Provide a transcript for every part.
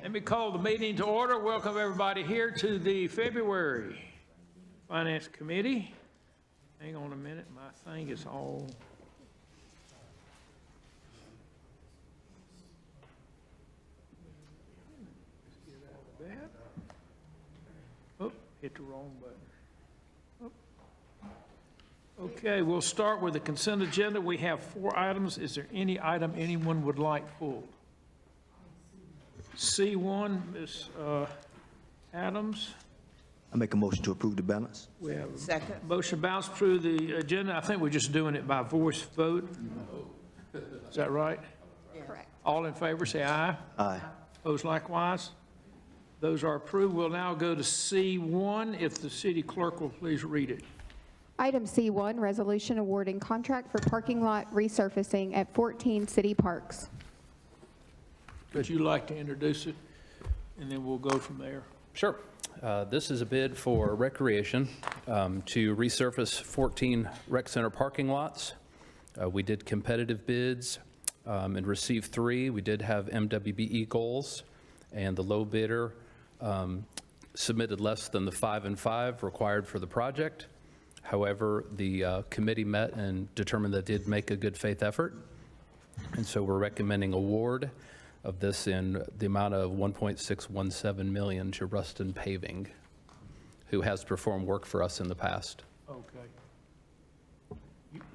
Let me call the meeting to order. Welcome everybody here to the February Finance Committee. Hang on a minute, my thing is all. Let's get out of that. Oh, hit the wrong button. Oh. Okay, we'll start with the consent agenda. We have 4 items. Is there any item anyone would like pulled? C1, Ms. Adams. I make a motion to approve the balance. We have Second. a motion bounce through the agenda. I think we're just doing it by voice vote. Is that right? Correct. All in favor, say aye. Aye. Opposed likewise. Those are approved. We'll now go to C1. If the city clerk will please read it. Item C1, resolution awarding contract for parking lot resurfacing at 14 city parks. Would you like to introduce it? And then we'll go from there. Sure. This is a bid for recreation to resurface 14 rec center parking lots. We did competitive bids and received 3. We did have MWBE goals, and the low bidder submitted less than the 5 and 5 required for the project. However, the committee met and determined that it did make a good faith effort, and so we're recommending award of this in the amount of $1.617 million to Ruston Paving, who has performed work for us in the past. Okay.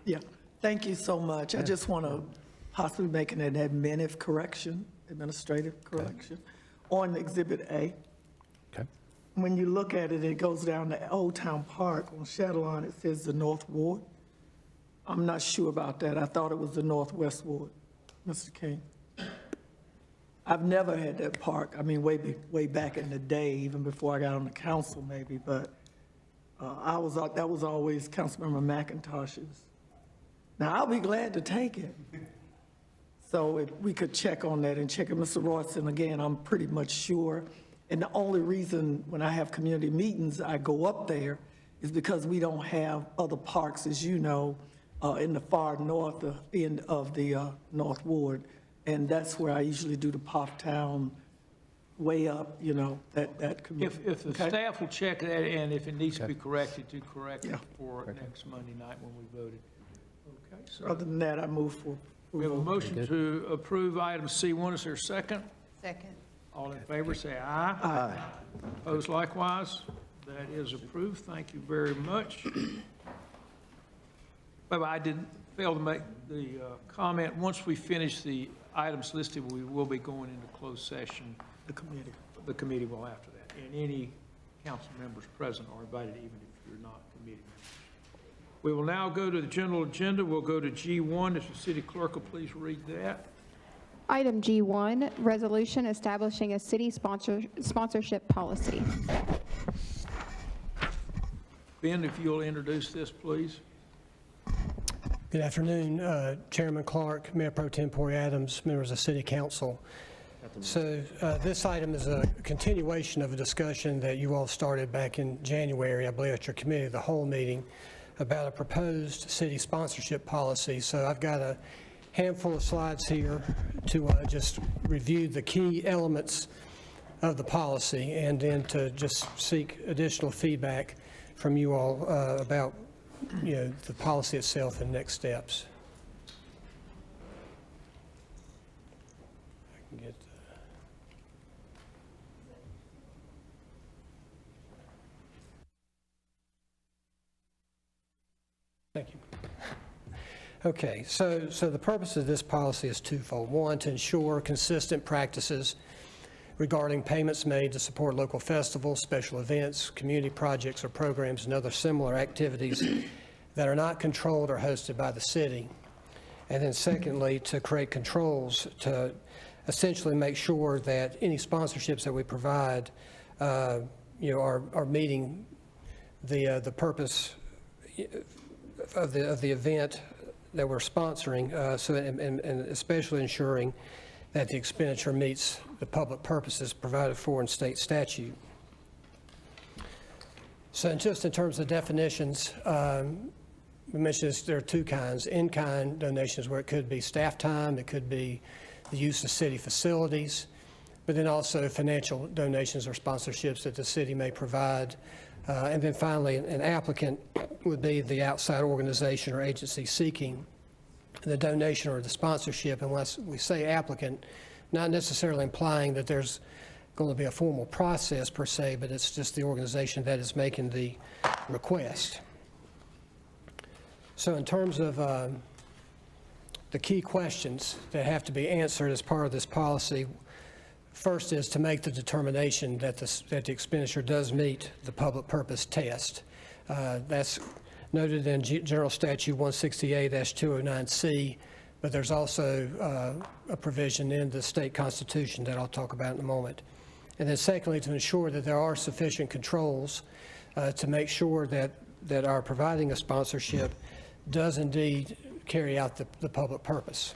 Yeah, thank you so much. I just want to possibly make an administrative correction on Exhibit A. Okay. When you look at it, it goes down to Old Town Park. On Shadowline, it says the North Ward. I'm not sure about that. I thought it was the Northwest Ward, Mr. King. I've never had that park. I mean, way back in the day, even before I got on the council maybe, but that was always Councilmember McIntosh's. Now, I'll be glad to take it. So if we could check on that and check it, Mr. Royston, again, I'm pretty much sure. And the only reason when I have community meetings, I go up there is because we don't have other parks, as you know, in the far north end of the North Ward. And that's where I usually do the Town way up, you know, that community. If the staff will check that, and if it needs to be corrected, to correct it Yeah. for next Monday night when we voted. Okay, so Other than that, I move for we have a approval. motion to approve item C1. Is there a second? Second. All in favor, say aye. Aye. Opposed likewise. That is approved. Thank you very much. But I did fail to make the comment. Once we finish the items listed, we will be going into closed session. The committee. The committee will after that. And any council members present are invited, even if you're not committee members. We will now go to the general agenda. We'll go to G1. If the city clerk will please read that. Item G1, resolution establishing a city sponsorship policy. Ben, if you'll introduce this, please. Good afternoon, Chairman Clark, Mayor Pro Tempore Adams, members of City Council. So this item is a continuation of a discussion that you all started back in January, I believe, at your committee of the whole meeting, about a proposed city sponsorship policy. So I've got a handful of slides here to just review the key elements of the policy and then to just seek additional feedback from you all about the policy itself and next steps. I can get Thank you. Okay, so the purpose of this policy is twofold. One, to ensure consistent practices regarding payments made to support local festivals, special events, community projects or programs, and other similar activities that are not controlled or hosted by the city. And then secondly, to create controls to essentially make sure that any sponsorships that we provide, are meeting the purpose of the event that we're sponsoring, and especially ensuring that the expenditure meets the public purposes provided for in state statute. So just in terms of definitions, we mentioned this, there are 2 kinds: in-kind donations, where it could be staff time, it could be the use of city facilities, but then also financial donations or sponsorships that the city may provide. And then finally, an applicant would be the outside organization or agency seeking the donation or the sponsorship. And when we say applicant, not necessarily implying that there's going to be a formal process per se, but it's just the organization that is making the request. So in terms of the key questions that have to be answered as part of this policy, first is to make the determination that the expenditure does meet the public purpose test. That's noted in General Statute 168-209C, but there's also a provision in the state constitution that I'll talk about in a moment. And then secondly, to ensure that there are sufficient controls to make sure that our providing a sponsorship does indeed carry out the public purpose.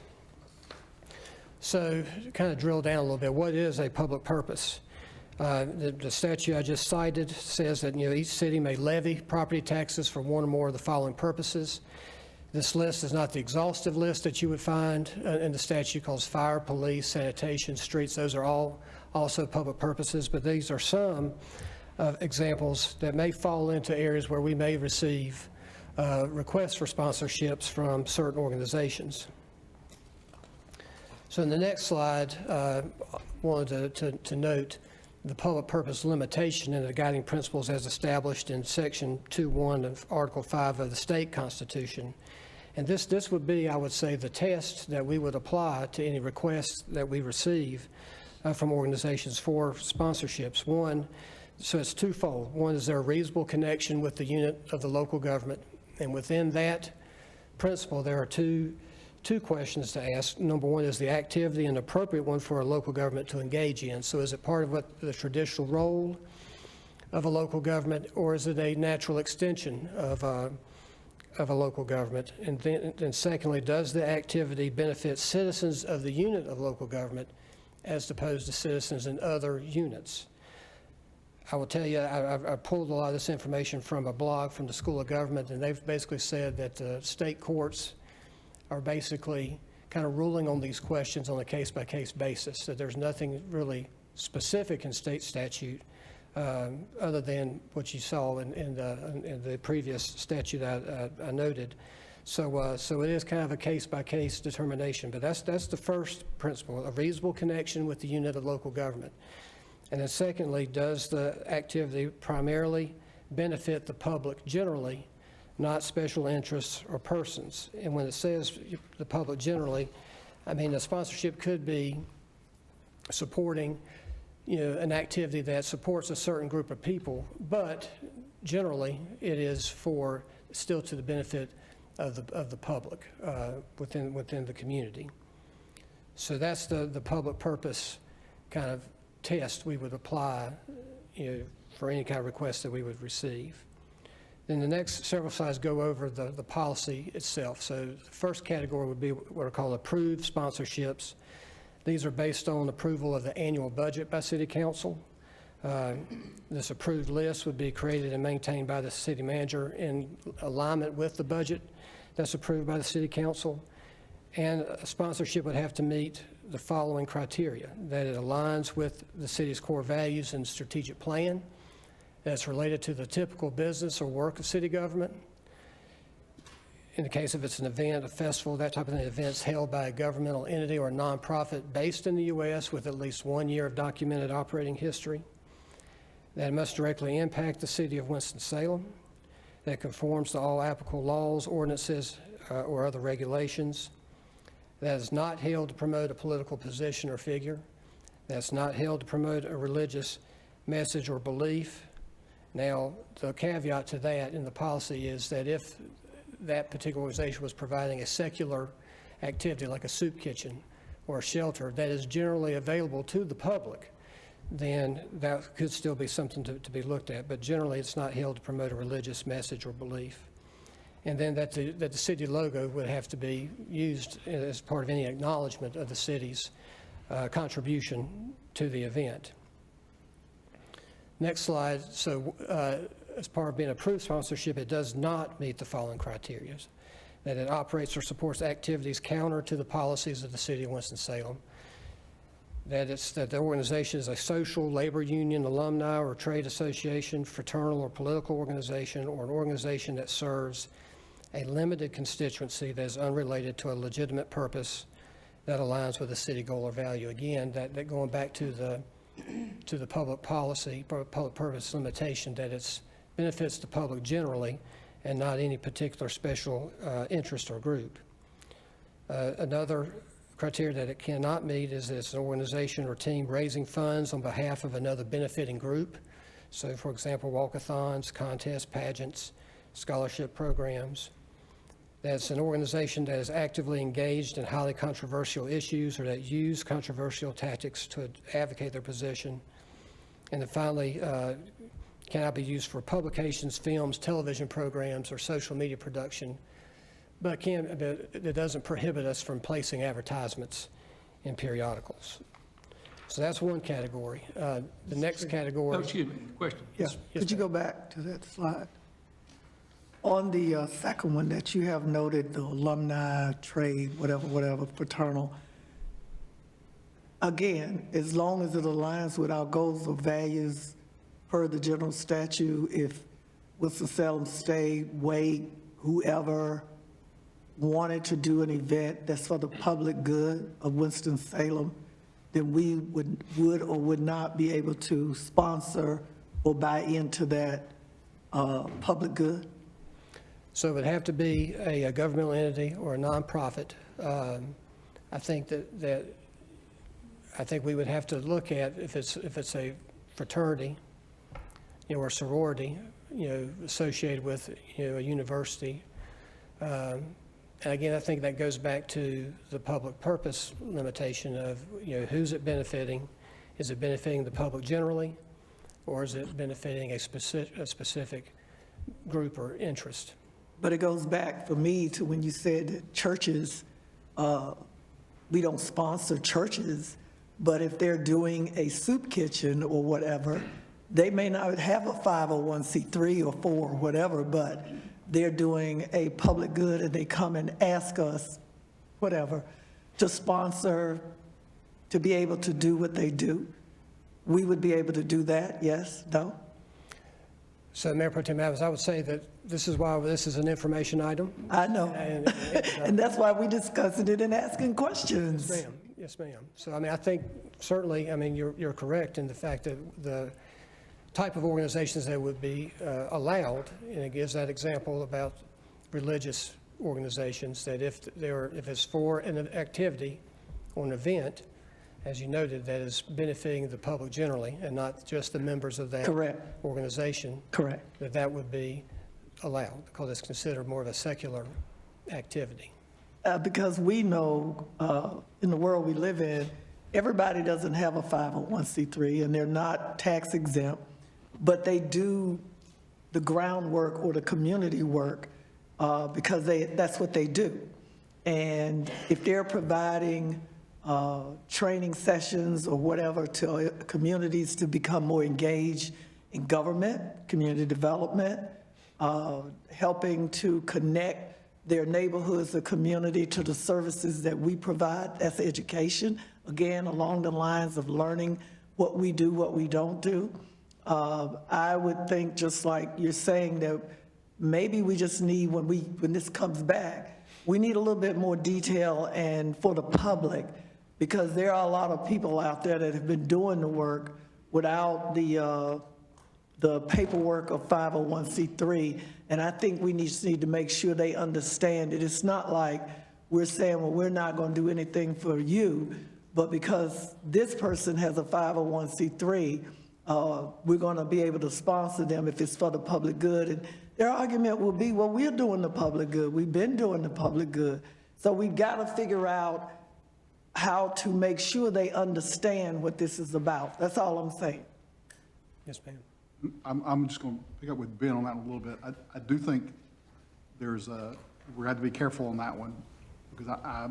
So to kind of drill down a little bit, what is a public purpose? The statute I just cited says that, each city may levy property taxes for one or more of the following purposes. This list is not the exhaustive list that you would find in the statute called fire, police, sanitation, streets. Those are all also public purposes, but these are some examples that may fall into areas where we may receive requests for sponsorships from certain organizations. So in the next slide, wanted to note the public purpose limitation and the guiding principles as established in Section 2.1 of Article 5 of the state constitution. And this would be, I would say, the test that we would apply to any requests that we receive from organizations for sponsorships. One, so it's twofold. One, is there a reasonable connection with the unit of the local government? And within that principle, there are two questions to ask. Number one, is the activity an appropriate one for a local government to engage in? So is it part of what the traditional role of a local government, or is it a natural extension of a local government? And then secondly, does the activity benefit citizens of the unit of local government as opposed to citizens in other units? I will tell you, I pulled a lot of this information from a blog from the School of Government, and they've basically said that the state courts are basically kind of ruling on these questions on a case-by-case basis, that there's nothing really specific in state statute other than what you saw in the previous statute I noted. So it is kind of a case-by-case determination, but that's the first principle, a reasonable connection with the unit of local government. And then secondly, does the activity primarily benefit the public generally, not special interests or persons? And when it says the public generally, I mean, the sponsorship could be supporting, an activity that supports a certain group of people, but generally it is still to the benefit of the public within the community. So that's the public purpose kind of test we would apply, for any kind of request that we would receive. Then the next several slides go over the policy itself. So the first category would be what are called approved sponsorships. These are based on approval of the annual budget by City Council. This approved list would be created and maintained by the city manager in alignment with the budget that's approved by the City Council. And a sponsorship would have to meet the following criteria: that it aligns with the city's core values and strategic plan, that's related to the typical business or work of city government. In the case of it's an event, a festival, that type of thing, events held by a governmental entity or a nonprofit based in the U.S. with at least 1 year of documented operating history. That it must directly impact the city of Winston-Salem. That conforms to all applicable laws, ordinances, or other regulations. That is not held to promote a political position or figure. That's not held to promote a religious message or belief. Now, the caveat to that in the policy is that if that particular organization was providing a secular activity like a soup kitchen or a shelter that is generally available to the public, then that could still be something to be looked at. But generally, it's not held to promote a religious message or belief. And then that the city logo would have to be used as part of any acknowledgement of the city's contribution to the event. Next slide. So as part of being approved sponsorship, it does not meet the following criteria: that it operates or supports activities counter to the policies of the city of Winston-Salem, that the organization is a social, labor union, alumni, or trade association, fraternal or political organization, or an organization that serves a limited constituency that is unrelated to a legitimate purpose that aligns with a city goal or value. Again, that going back to the public policy, public purpose limitation, that it benefits the public generally and not any particular special interest or group. Another criteria that it cannot meet is this organization or team raising funds on behalf of another benefiting group. So, for example, walkathons, contests, pageants, scholarship programs. That's an organization that is actively engaged in highly controversial issues or that use controversial tactics to advocate their position. And then finally, cannot be used for publications, films, television programs, or social media production, but it doesn't prohibit us from placing advertisements in periodicals. So that's one category. The next category. Oh, excuse me, question. Yeah, could you go back to that slide? On the second one that you have noted, the alumni, trade, whatever, fraternal, again, as long as it aligns with our goals or values per the general statute, if Winston-Salem State, Wake, whoever wanted to do an event that's for the public good of Winston-Salem, then we would or would not be able to sponsor or buy into that public good? So it would have to be a governmental entity or a nonprofit. I think I think we would have to look at if it's a fraternity, or a sorority, associated with, a university. And again, I think that goes back to the public purpose limitation of, who's it benefiting? Is it benefiting the public generally, or is it benefiting a specific group or interest? But it goes back for me to when you said that churches, we don't sponsor churches, but if they're doing a soup kitchen or whatever, they may not have a 501c3 or 4 or whatever, but they're doing a public good and they come and ask us, whatever, to sponsor, to be able to do what they do. We would be able to do that, yes, no? So Mayor Pro Tem Adams, I would say that this is why this is an information item. I know, And, and that's why we're discussing it and asking questions. Yes, ma'am. Yes, ma'am. So, I think certainly, you're correct in the fact that the type of organizations that would be allowed, and it gives that example about religious organizations, that if it's for an activity or an event, as you noted, that is benefiting the public generally and not just the members of that Correct. organization. Correct. That would be allowed because it's considered more of a secular activity. Because we know in the world we live in, everybody doesn't have a 501c3 and they're not tax exempt, but they do the groundwork or the community work because that's what they do. And if they're providing training sessions or whatever to communities to become more engaged in government, community development, helping to connect their neighborhoods, the community to the services that we provide, that's education, again, along the lines of learning what we do, what we don't do. I would think, just like you're saying, that maybe we just need, when this comes back, we need a little bit more detail and for the public, because there are a lot of people out there that have been doing the work without the paperwork of 501c3, and I think we just need to make sure they understand it. It's not like we're saying, well, we're not going to do anything for you, but because this person has a 501c3, we're going to be able to sponsor them if it's for the public good. And their argument will be, well, we're doing the public good. We've been doing the public good. So we've got to figure out how to make sure they understand what this is about. That's all I'm saying. Yes, ma'am. I'm just going to pick up with Ben on that one a little bit. I do think we have to be careful on that one, because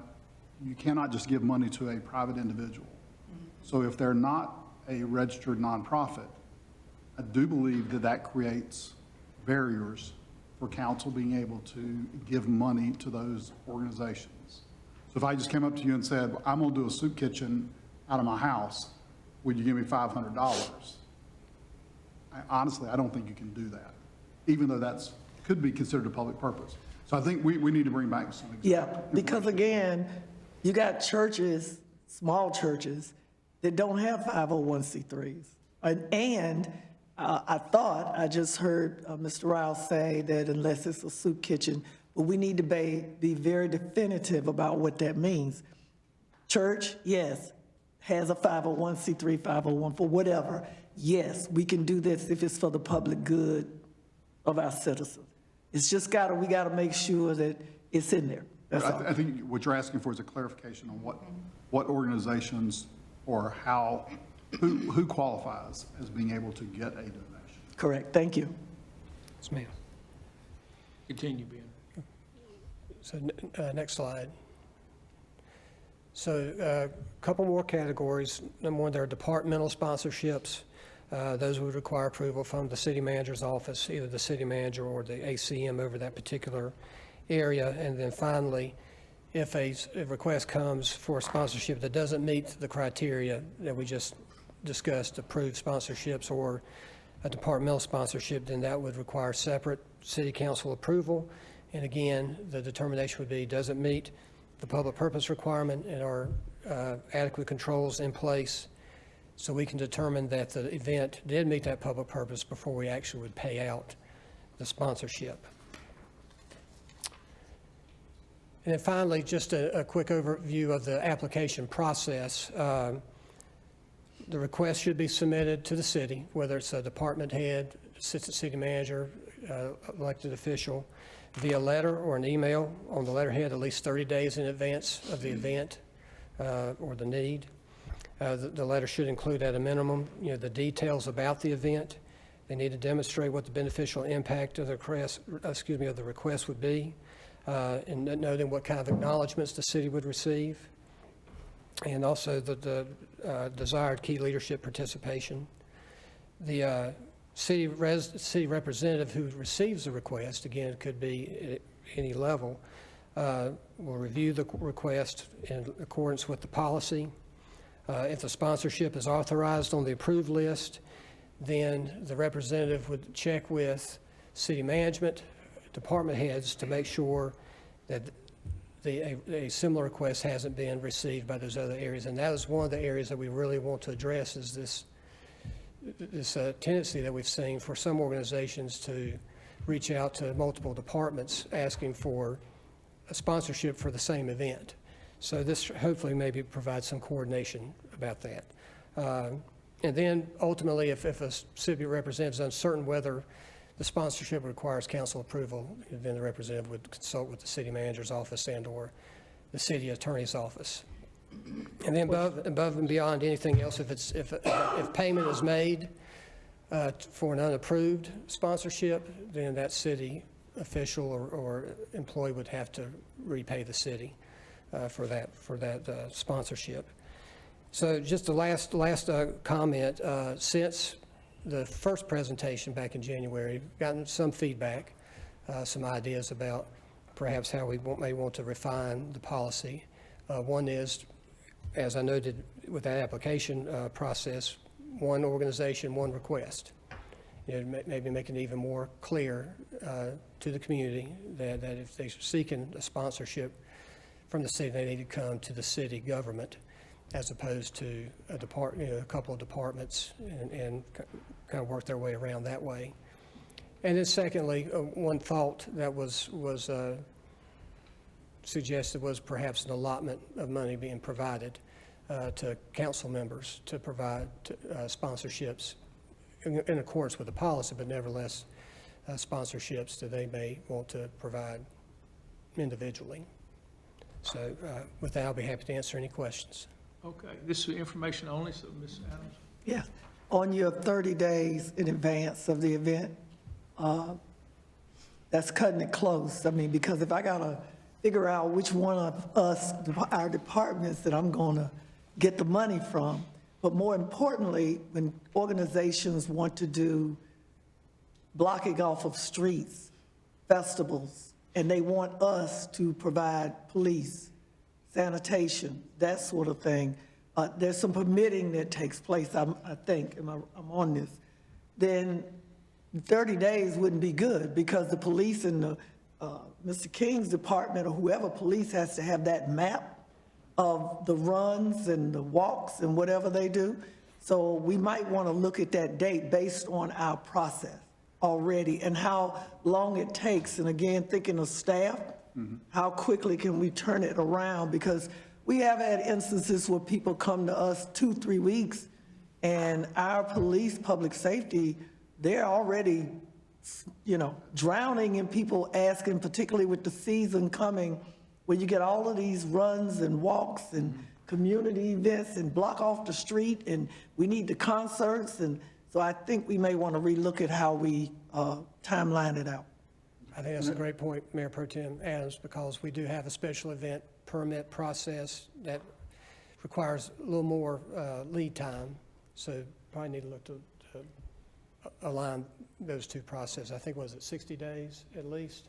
you cannot just give money to a private individual. So if they're not a registered nonprofit, I do believe that creates barriers for council being able to give money to those organizations. So if I just came up to you and said, I'm going to do a soup kitchen out of my house, would you give me $500? Honestly, I don't think you can do that, even though that's, could be considered a public purpose. So I think we need to bring back some. Yeah, because again, you got churches, small churches, that don't have 501c3s. And I just heard Mr. Rouse say that unless it's a soup kitchen, but we need to be very definitive about what that means. Church, yes, has a 501c3, 501 for whatever. Yes, we can do this if it's for the public good of our citizens. It's just we gotta make sure that it's in there. That's all. I think what you're asking for is a clarification on what organizations or who qualifies as being able to get a donation. Correct, thank you. Yes, ma'am. Continue, Ben. So next slide. So a couple more categories. Number one, there are departmental sponsorships. Those would require approval from the city manager's office, either the city manager or the ACM over that particular area. And then finally, if a request comes for a sponsorship that doesn't meet the criteria that we just discussed, approved sponsorships or a departmental sponsorship, then that would require separate city council approval. And again, the determination would be, does it meet the public purpose requirement and are adequate controls in place so we can determine that the event did meet that public purpose before we actually would pay out the sponsorship. And then finally, just a quick overview of the application process. The request should be submitted to the city, whether it's a department head, assistant city manager, elected official, via letter or an email on the letterhead at least 30 days in advance of the event or the need. The letter should include at a minimum, the details about the event. They need to demonstrate what the beneficial impact of the request would be, and noting what kind of acknowledgments the city would receive, and also the desired key leadership participation. The city representative who receives the request, again, it could be at any level, will review the request in accordance with the policy. If the sponsorship is authorized on the approved list, then the representative would check with city management, department heads to make sure that a similar request hasn't been received by those other areas. And that is one of the areas that we really want to address, is this tendency that we've seen for some organizations to reach out to multiple departments asking for a sponsorship for the same event. So this hopefully maybe provides some coordination about that. And then ultimately, if a city representative is uncertain whether the sponsorship requires council approval, then the representative would consult with the city manager's office and/or the city attorney's office. And then above and beyond anything else, if payment is made for an unapproved sponsorship, then that city official or employee would have to repay the city for that sponsorship. So just the last comment, since the first presentation back in January, we've gotten some feedback, some ideas about perhaps how we may want to refine the policy. One is, as I noted with that application process, one organization, one request. Maybe make it even more clear to the community that if they're seeking a sponsorship from the city, they need to come to the city government as opposed to a couple of departments and kind of work their way around that way. And then secondly, one thought that was suggested was perhaps an allotment of money being provided to council members to provide sponsorships in accordance with the policy, but nevertheless sponsorships that they may want to provide individually. So with that, I'll be happy to answer any questions. Okay, this is information only, so Ms. Adams. Yeah, on your 30 days in advance of the event, that's cutting it close. I mean, because if I gotta figure out which one of us, our departments that I'm gonna get the money from, but more importantly, when organizations want to do blocking off of streets, festivals, and they want us to provide police, sanitation, that sort of thing, there's some permitting that takes place, I think, I'm on this, then 30 days wouldn't be good, because the police and the, Mr. King's department or whoever police has to have that map of the runs and the walks and whatever they do. So we might want to look at that date based on our process already and how long it takes. And again, thinking of staff, how quickly can we turn it around? Because we have had instances where people come to us 2-3 weeks, and our police, public safety, they're already, drowning in people asking, particularly with the season coming, where you get all of these runs and walks and community events and block off the street, and we need the concerts. And so I think we may want to relook at how we timeline it out. I think that's a great point, Mayor Pro Tem Adams, because we do have a special event permit process that requires a little more lead time. So probably need to look to align those two processes. I think, was it 60 days at least?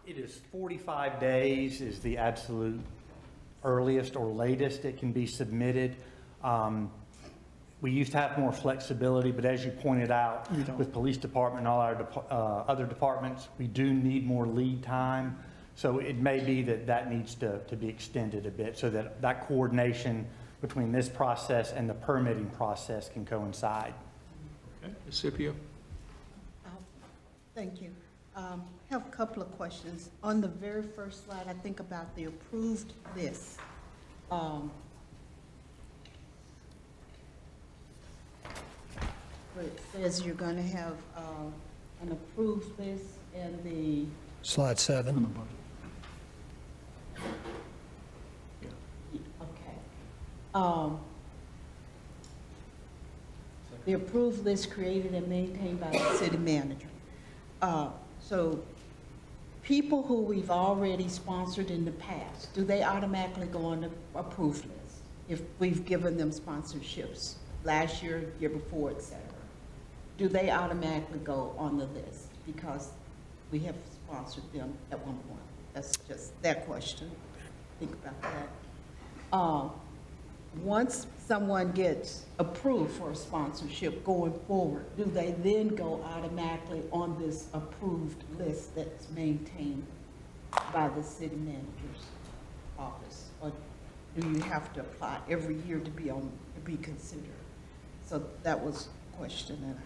It is 45 days is the absolute earliest or latest it can be submitted. We used to have more flexibility, but as you pointed out, with police department and all our other departments, we do need more lead time. So it may be that needs to be extended a bit so that that coordination between this process and the permitting process can coincide. Okay, Ms. Scipio? Thank you. I have a couple of questions. On the very first slide, I think about the approved list. Where it says you're going to have an approved list and the, Slide 7. okay. The approved list created and maintained by the city manager. So people who we've already sponsored in the past, do they automatically go on the approved list if we've given them sponsorships last year, year before, et cetera? Do they automatically go on the list because we have sponsored them at one point? That's just that question. Think about that. Once someone gets approved for a sponsorship going forward, do they then go automatically on this approved list that's maintained by the city manager's office? Or do you have to apply every year to be considered? So that was a question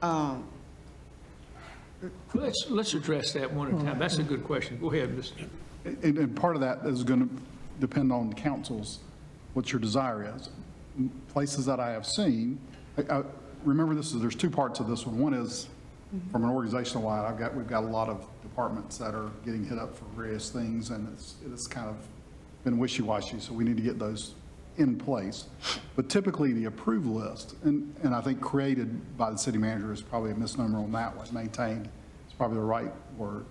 that I had. Let's address that one at a time. That's a good question. Go ahead, Mr. And part of that is going to depend on council's, what your desire is. Places that I have seen, remember there's two parts of this one. One is from an organizational wide, we've got a lot of departments that are getting hit up for various things, and it's kind of been wishy-washy, so we need to get those in place. But typically the approved list, and I think created by the city manager is probably a misnomer on that one, maintained is probably the right word.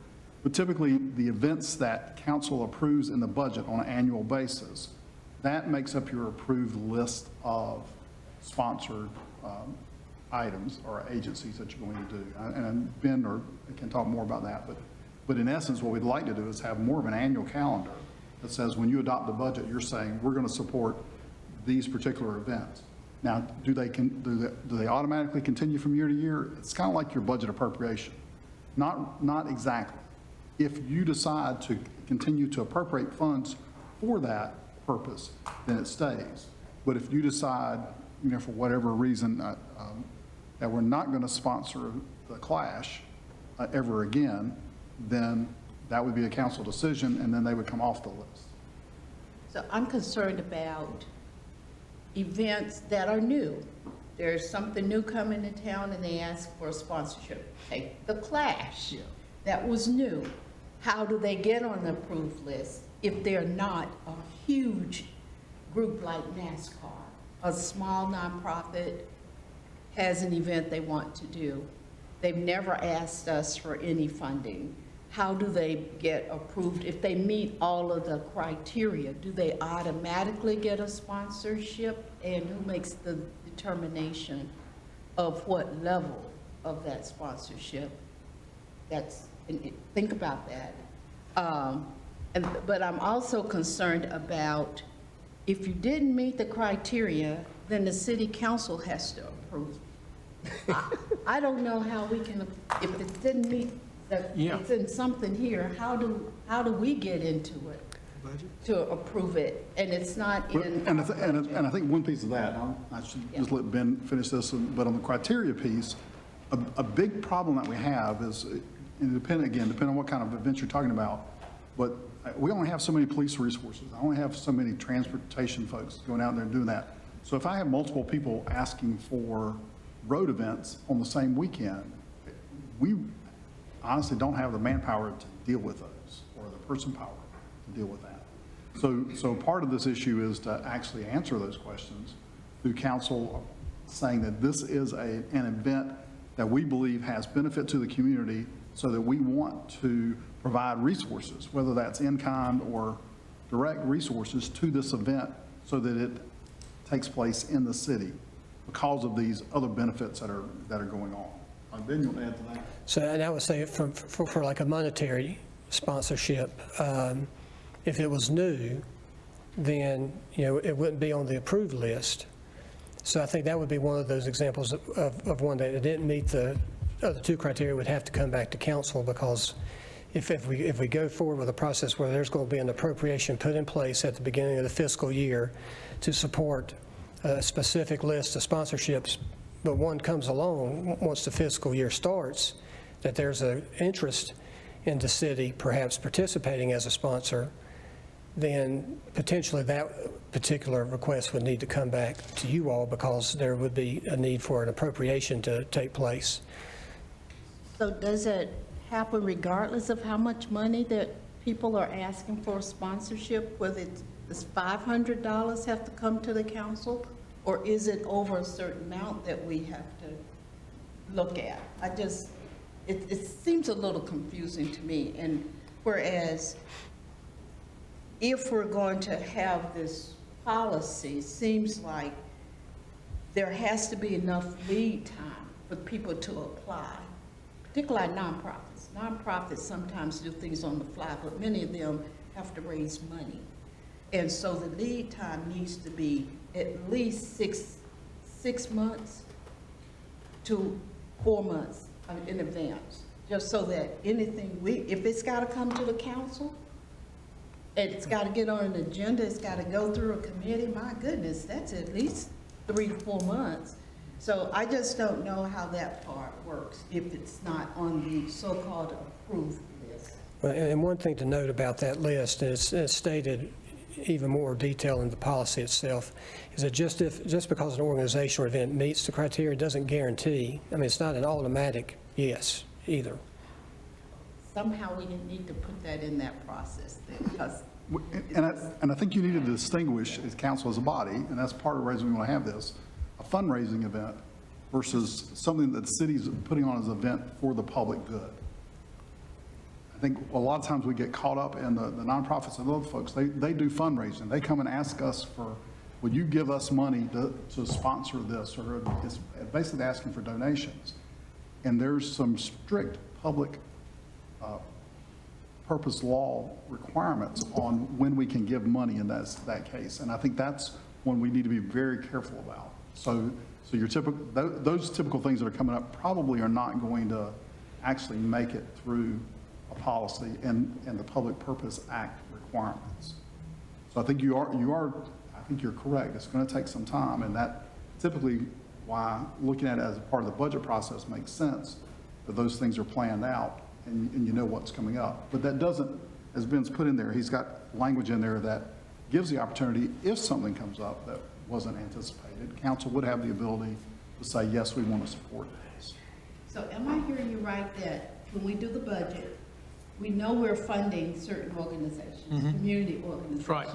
But typically the events that council approves in the budget on an annual basis, that makes up your approved list of sponsored items or agencies that you're going to do. And Ben can talk more about that, but in essence, what we'd like to do is have more of an annual calendar that says when you adopt the budget, you're saying we're going to support these particular events. Now, do they automatically continue from year to year? It's kind of like your budget appropriation. Not exactly. If you decide to continue to appropriate funds for that purpose, then it stays. But if you decide, for whatever reason, that we're not going to sponsor the Clash ever again, then that would be a council decision, and then they would come off the list. So I'm concerned about events that are new. There's something new coming to town and they ask for a sponsorship. Take the Clash. Yeah. That was new. How do they get on the approved list if they're not a huge group like NASCAR? A small nonprofit has an event they want to do. They've never asked us for any funding. How do they get approved? If they meet all of the criteria, do they automatically get a sponsorship? And who makes the determination of what level of that sponsorship? Think about that. But I'm also concerned about if you didn't meet the criteria, then the city council has to approve. I don't know how we can, if it didn't meet, Yeah. it's in something here, how do we get into it? To approve it, and it's not in. And I think one piece of that, I should just let Ben finish this, but on the criteria piece, a big problem that we have is, depending on what kind of event you're talking about, but we only have so many police resources. I only have so many transportation folks going out there and doing that. So if I have multiple people asking for road events on the same weekend, we honestly don't have the manpower to deal with those, or the person power to deal with that. So part of this issue is to actually answer those questions through council saying that this is an event that we believe has benefit to the community, so that we want to provide resources, whether that's in-kind or direct resources to this event, so that it takes place in the city because of these other benefits that are going on. Ben, you want to add to that? So, and I would say for like a monetary sponsorship, if it was new, then, it wouldn't be on the approved list. So I think that would be one of those examples of one that it didn't meet the other two criteria, would have to come back to council, because if we go forward with a process where there's going to be an appropriation put in place at the beginning of the fiscal year to support a specific list of sponsorships, but one comes along once the fiscal year starts, that there's an interest in the city perhaps participating as a sponsor, then potentially that particular request would need to come back to you all, because there would be a need for an appropriation to take place. So does it happen regardless of how much money that people are asking for sponsorship, whether it's $500 have to come to the council, or is it over a certain amount that we have to look at? It seems a little confusing to me, and whereas if we're going to have this policy, seems like there has to be enough lead time for people to apply, particularly nonprofits. Nonprofits sometimes do things on the fly, but many of them have to raise money. And so the lead time needs to be at least six months to 4 months in advance, just so that anything if it's got to come to the council, it's got to get on an agenda, it's got to go through a committee, my goodness, that's at least 3 to 4 months. So I just don't know how that part works if it's not on the so-called approved list. Well, and one thing to note about that list, and it's stated even more detail in the policy itself, is that just because an organization or event meets the criteria doesn't guarantee, it's not an automatic yes either. Somehow we didn't need to put that in that process then, because. And I think you need to distinguish as council as a body, and that's part of the reason we want to have this, a fundraising event versus something that the city's putting on as an event for the public good. I think a lot of times we get caught up in the nonprofits and other folks, they do fundraising. They come and ask us for, would you give us money to sponsor this? Or it's basically asking for donations. And there's some strict public purpose law requirements on when we can give money in that case. And I think that's one we need to be very careful about. So your those typical things that are coming up probably are not going to actually make it through a policy and the Public Purpose Act requirements. So I think I think you're correct. It's going to take some time, and that typically why looking at it as a part of the budget process makes sense, that those things are planned out and you know what's coming up. But that doesn't, as Ben's put in there, he's got language in there that gives the opportunity, if something comes up that wasn't anticipated, council would have the ability to say, yes, we want to support this. So am I hearing you right that when we do the budget, we know we're funding certain organizations, community organizations? Right.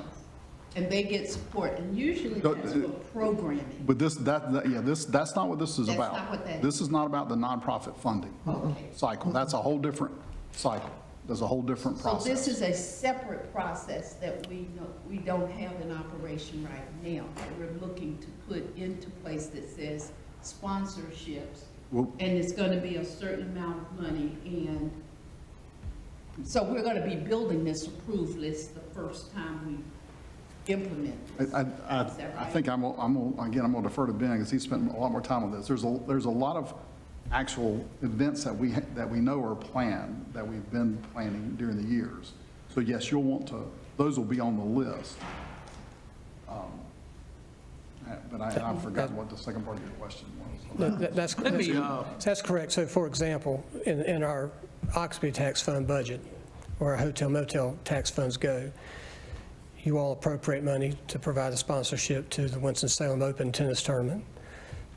And they get support, and usually that's for programming. But that's not what this is That's about. not what that is. This is not about the nonprofit funding Okay. cycle. That's a whole different cycle. There's a whole different So process. this is a separate process that we don't have in operation right now, that we're looking to put into place that says sponsorships, Well- and it's going to be a certain amount of money, and so we're going to be building this approved list the first time we implement this. I think I'm gonna defer to Ben, because he spent a lot more time on this. There's a lot of actual events that we know are planned, that we've been planning during the years. So yes, you'll want to, those will be on the list. But I forgot what the second part of your question was. That's correct. So for example, in our occupancy tax fund budget, where our hotel motel tax funds go, you all appropriate money to provide a sponsorship to the Winston-Salem Open Tennis Tournament,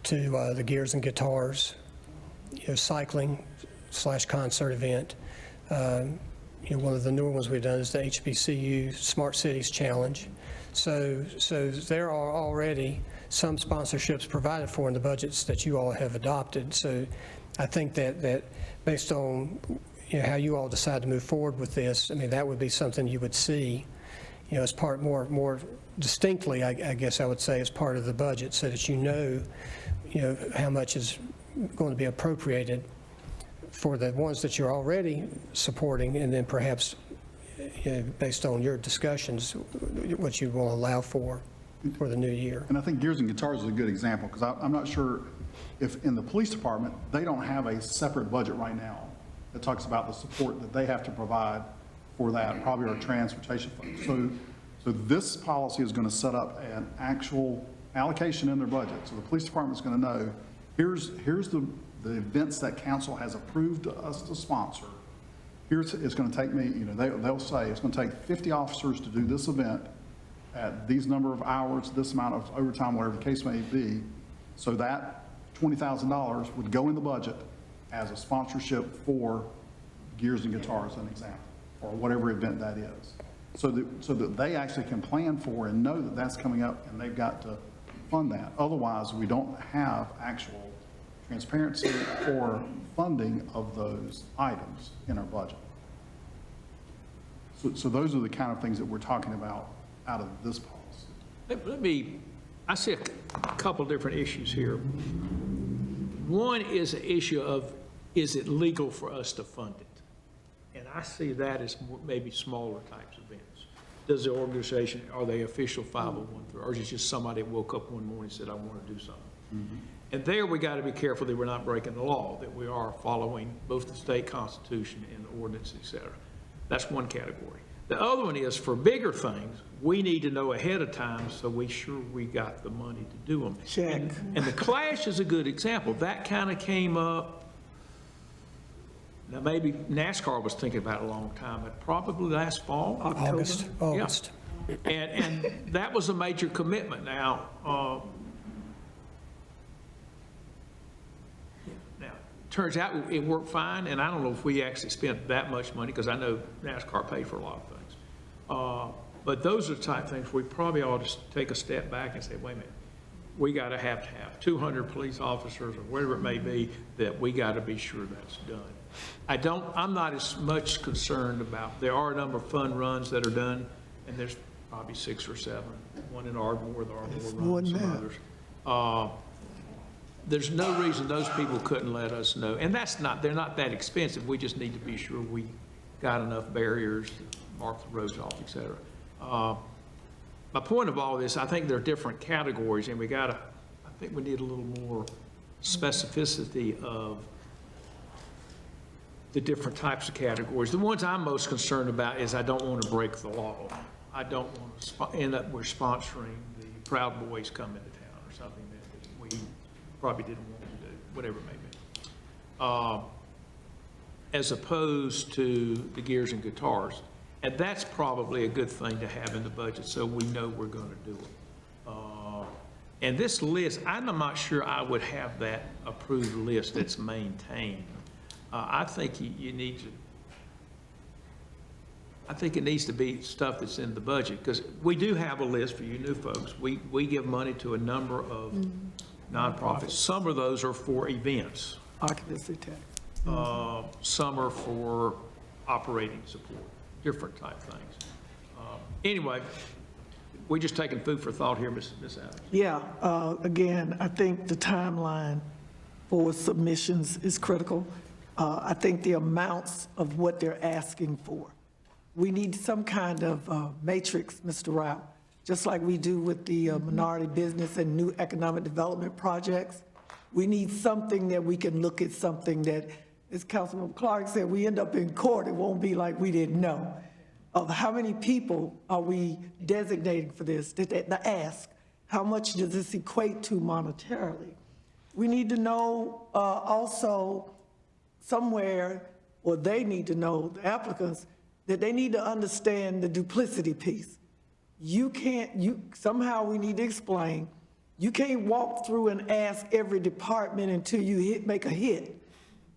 to the Gears and Guitars, cycling / concert event. One of the newer ones we've done is the HBCU Smart Cities Challenge. So there are already some sponsorships provided for in the budgets that you all have adopted. So I think that based on how you all decide to move forward with this, I mean, that would be something you would see, as part more distinctly, I guess I would say, as part of the budget, so that you know how much is going to be appropriated for the ones that you're already supporting, and then perhaps based on your discussions, what you will allow for the new year. And I think Gears and Guitars is a good example, because I'm not sure if in the police department, they don't have a separate budget right now that talks about the support that they have to provide for that, probably our transportation fund. So this policy is going to set up an actual allocation in their budget. So the police department's going to know, here's the events that council has approved us to sponsor. It's going to take me, they'll say it's going to take 50 officers to do this event at these number of hours, this amount of overtime, whatever the case may be. So that $20,000 would go in the budget as a sponsorship for Gears and Guitars, an example, or whatever event that is. So that they actually can plan for and know that that's coming up, and they've got to fund that. Otherwise, we don't have actual transparency or funding of those items in our budget. So those are the kind of things that we're talking about out of this policy. I see a couple different issues here. One is an issue of, is it legal for us to fund it? And I see that as maybe smaller types of events. Does the organization, are they official 501, or is it just somebody that woke up one morning and said, I want to do something? Mm-hmm. And there we got to be careful that we're not breaking the law, that we are following both the state constitution and the ordinance, et cetera. That's one category. The other one is for bigger things, we need to know ahead of time so we sure we got the money to do them. Check. And the Clash is a good example. That kind of came up, now maybe NASCAR was thinking about it a long time, but probably last fall. August. Yeah. And that was a major commitment. Now, turns out it worked fine, and I don't know if we actually spent that much money, because I know NASCAR paid for a lot of things. But those are the type of things we probably ought to take a step back and say, wait a minute, we got to have 200 police officers or whatever it may be, that we got to be sure that's done. I'm not as much concerned about, there are a number of fun runs that are done, and there's probably 6 or 7, one in Ardmore, the Ardmore run, some others. There's no reason those people couldn't let us know. And they're not that expensive. We just need to be sure we got enough barriers, mark the roads off, et cetera. My point of all this, I think there are different categories, and I think we need a little more specificity of the different types of categories. The ones I'm most concerned about is I don't want to break the law. I don't want to end up, we're sponsoring the Proud Boys coming to town or something that we probably didn't want to do, whatever it may be, as opposed to the Gears and Guitars. And that's probably a good thing to have in the budget, so we know we're going to do it. And this list, I'm not sure I would have that approved list that's maintained. I think you need to, I think it needs to be stuff that's in the budget, because we do have a list for you new folks. We give money to a number of nonprofits. Some of those are for events. Occupancy tax. Some are for operating support, different type things. Anyway, we're just taking food for thought here, Ms. Adams. Yeah, again, I think the timeline for submissions is critical. I think the amounts of what they're asking for. We need some kind of matrix, Mr. Rao, just like we do with the minority business and new economic development projects. We need something that we can look at, something that, as Councilman Clark said, we end up in court, it won't be like we didn't know. Of how many people are we designating for this? The ask, how much does this equate to monetarily? We need to know also somewhere, or they need to know, the applicants, that they need to understand the duplicity piece. Somehow we need to explain, you can't walk through and ask every department until you make a hit.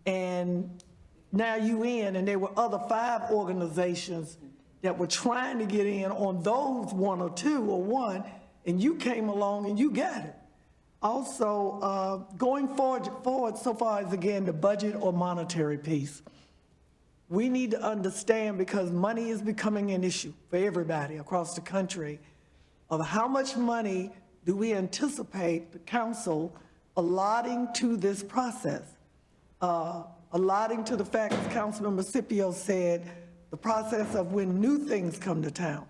And now you in, and there were other 5 organizations that were trying to get in on those 1 or 2 or 1, and you came along and you got it. Also, going forward so far as, again, the budget or monetary piece. We need to understand, because money is becoming an issue for everybody across the country, of how much money do we anticipate the council allotting to this process? Allotting to the fact, as Councilmember Scipio said, the process of when new things come to town.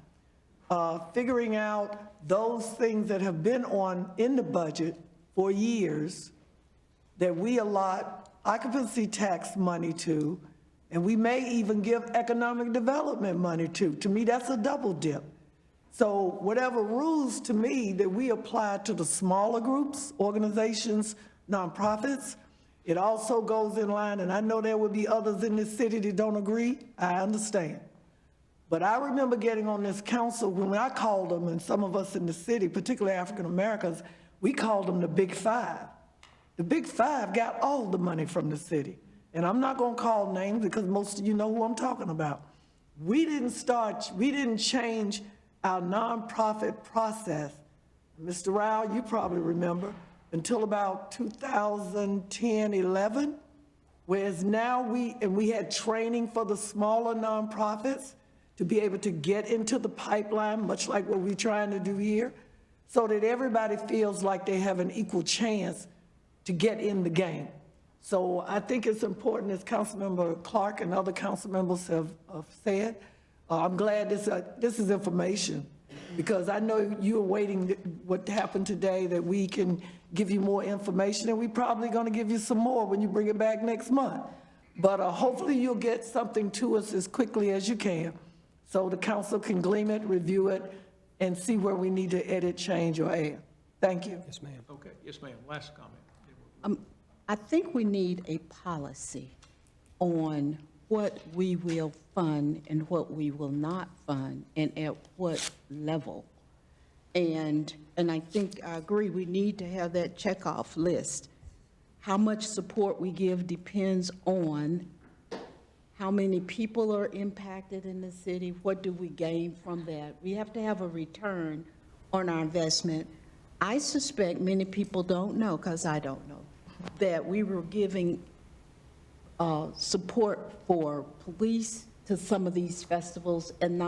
Figuring out those things that have been in the budget for years that we allot occupancy tax money to, and we may even give economic development money to. To me, that's a double dip. So whatever rules, to me, that we apply to the smaller groups, organizations, nonprofits, it also goes in line, and I know there will be others in this city that don't agree, I understand. But I remember getting on this council when I called them, and some of us in the city, particularly African Americans, we called them the Big Five. The Big Five got all the money from the city. And I'm not gonna call names because most of you know who I'm talking about. We didn't change our nonprofit process, Mr. Rao, you probably remember, until about 2010, 11, whereas now we had training for the smaller nonprofits to be able to get into the pipeline, much like what we're trying to do here, so that everybody feels like they have an equal chance to get in the game. So I think it's important, as Councilmember Clark and other council members have said. I'm glad this is information, because I know you're waiting what happened today, that we can give you more information, and we're probably going to give you some more when you bring it back next month. But hopefully you'll get something to us as quickly as you can, so the council can glean it, review it, and see where we need to edit, change, or add. Thank you. Yes, ma'am. Okay, yes, ma'am, last comment. I think we need a policy on what we will fund and what we will not fund, and at what level. And I think I agree, we need to have that checkoff list. How much support we give depends on how many people are impacted in the city, what do we gain from that. We have to have a return on our investment. I suspect many people don't know, because I don't know, that we were giving support for police to some of these festivals, and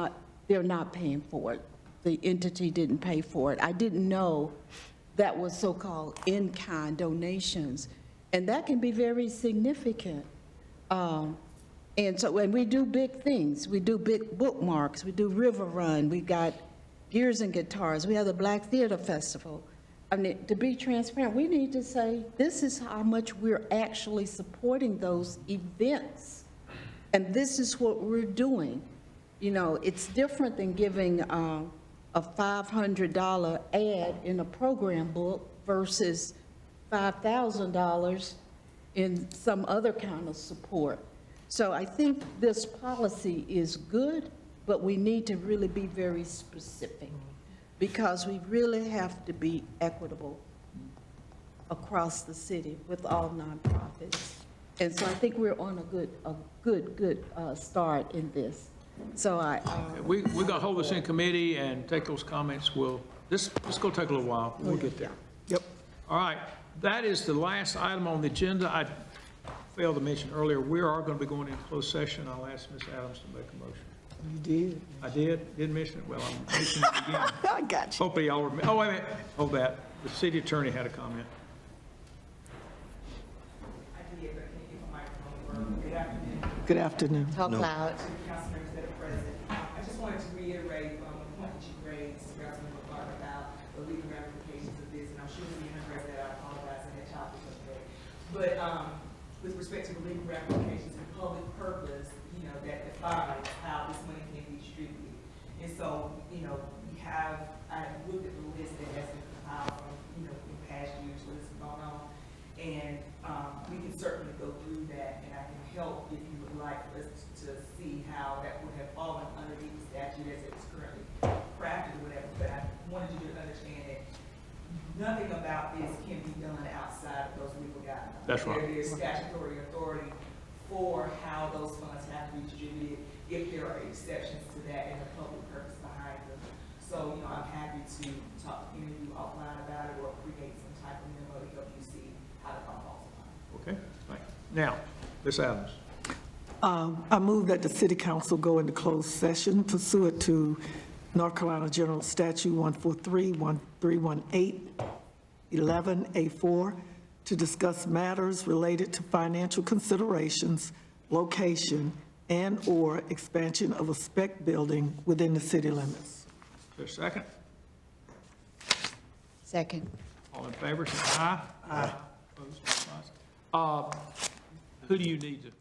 they're not paying for it. The entity didn't pay for it. I didn't know that was so-called in-kind donations, and that can be very significant. And we do big things. We do big bookmarks. We do River Run. We got Gears and Guitars. We have the Black Theater Festival. I mean, to be transparent, we need to say, this is how much we're actually supporting those events. And this is what we're doing. You know, it's different than giving a $500 ad in a program book versus $5,000 in some other kind of support. So I think this policy is good, but we need to really be very specific, because we really have to be equitable across the city with all nonprofits. And so I think we're on a good start in this. So We're going to hold this in committee and take those comments. This is going to take a little while. We'll get there. Yep. All right, that is the last item on the agenda. I failed to mention earlier, we are going to be going into closed session. I'll ask Ms. Adams to make a motion. You did. I did? Didn't mention it? Well, I'm mentioning it again. I got you. Hopefully y'all remember. Oh, wait a minute. Hold that. The city attorney had a comment. Good afternoon. talk loud. Council members that are present. I just wanted to reiterate the point that you raised, Councilmember But, with respect to the legal ramifications and public purpose, you know, that defines how this money can be distributed. And so, you know, I looked at the list that has been compiled from, you know, in past years, what has gone on. And, we can certainly go through that, and I can help if you would like us to see how that would have fallen underneath the statute as it's currently crafted or whatever. But I wanted you to understand that nothing about this can be done outside of those legal guidelines. That's right. There is statutory authority for how those funds have to be distributed, if there are exceptions to that and the public purpose behind them. So, you know, I'm happy to talk to any of you offline about it or create some type of memo to help you see how to follow. Okay, thank you. Now, Ms. Adams. I move that the city council go into closed session pursuant to North Carolina General Statute 143, 1318, 11A4, to discuss matters related to financial considerations, location, and/or expansion of a spec building within the city limits. Is there a second? Second. All in favor, say aye. Aye. Opposed, likewise. Who do you need to?